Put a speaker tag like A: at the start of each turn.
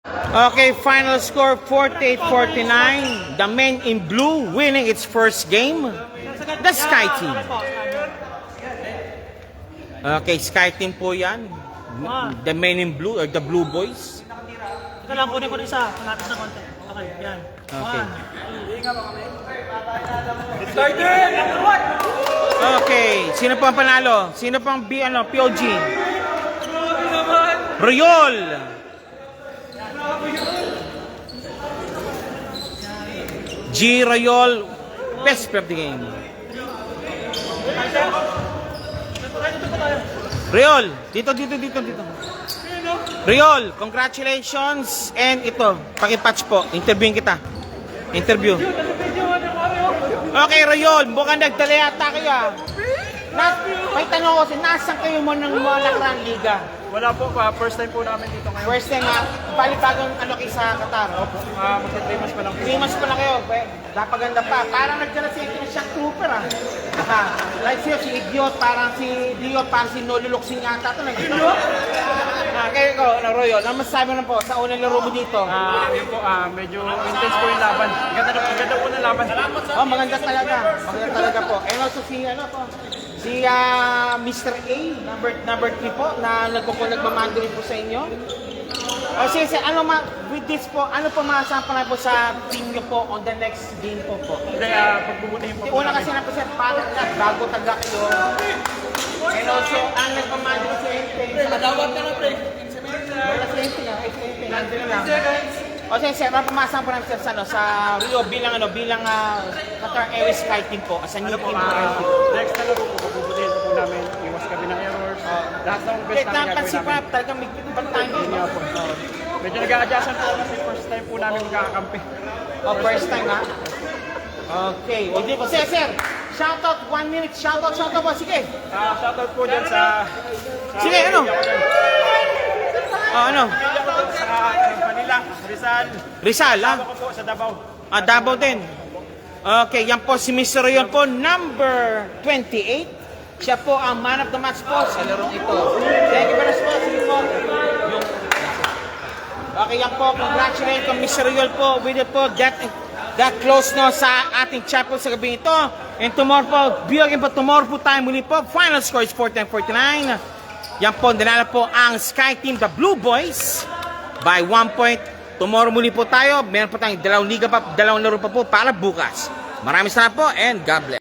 A: Okay, final score 48-49. The men in blue winning its first game. The Sky Team. Okay, Sky Team po yan. The men in blue or the Blue Boys.
B: Ito lang, kunin ko na isa. Panapis na konti. Okay, yan.
A: Okay.
B: Started!
A: Okay, sino po ang panalo? Sino po ang POG? Royol. G. Royol, best player of the game. Royol, dito. Royol, congratulations. And ito, pakipatch po. Interviewin kita. Interview. Okay, Royol, mukhang nagdala yata kayo. May tanong ko, nasan kayo mo ng mga nakarang liga?
C: Wala po, first time po namin dito ngayon.
A: First time bali bagong kayo sa Qatar.
C: Opo, magka 3 months pa lang po.
A: 3 months pa na kayo, napaganda pa. Parang nagdala si Ito ng shock trooper Like siya, si Idiot, parang si Idiot, parang si Noluluksing yata ito. Idiot? Kaya ko, Royol, ano masasabi mo na po sa unang laro mo dito?
C: Yun po, medyo intense po yung laban. Ganda po ng laban.
A: Oh, maganda talaga. Maganda talaga po. And also si, si Mr. A, number 3 po, na nagmamando rin po sa inyo. O sige, with this po, ano po masasapan na po sa team nyo po on the next game po?
C: Hindi, pagbubutihin po.
A: Una kasi na po siya, parang bago taga kayo. And also, ang nagmamando rin sa inyo.
B: Nadawat ka na, pre.
A: Wala sa inyo, nandun lang. O sige, sir, ano po masasapan po namin sa Rio bilang Qatar Airways Sky Team po, as a new team po.
C: Next na laro po, pagbubutihin po namin. Iwas kami ng errors. Lahat ng best namin
A: Kasi
C: gagawin namin.
A: talagang may time
C: Yun nga po. Medyo nag-a-adjustan po kasi first time po namin magkakakampi.
A: Oh, first time Okay. O di po, sir. Shoutout, 1 minute. Shoutout po. Sige.
C: Shoutout po dyan sa...
A: Sige, ano? Ano?
C: Sa Manila, Rizal.
A: Rizal,
C: Ako po sa Davao.
A: Davao din. Okay, yan po si Mr. Royol po, number 28. Siya po ang man of the match po sa larong ito. Thank you very much. Sige po. Okay, yan po. Congratulations kay Mr. Royol po. With it po, that close no sa ating chapel sa gabi ito. And tomorrow po, biyogin po tomorrow po tayo muli po. Final score is 49-49. Yan po, dinala po ang Sky Team, the Blue Boys, by 1 point. Tomorrow muli po tayo. Meron po tayong dalawang laro pa po para bukas. Maraming salamat po and God bless.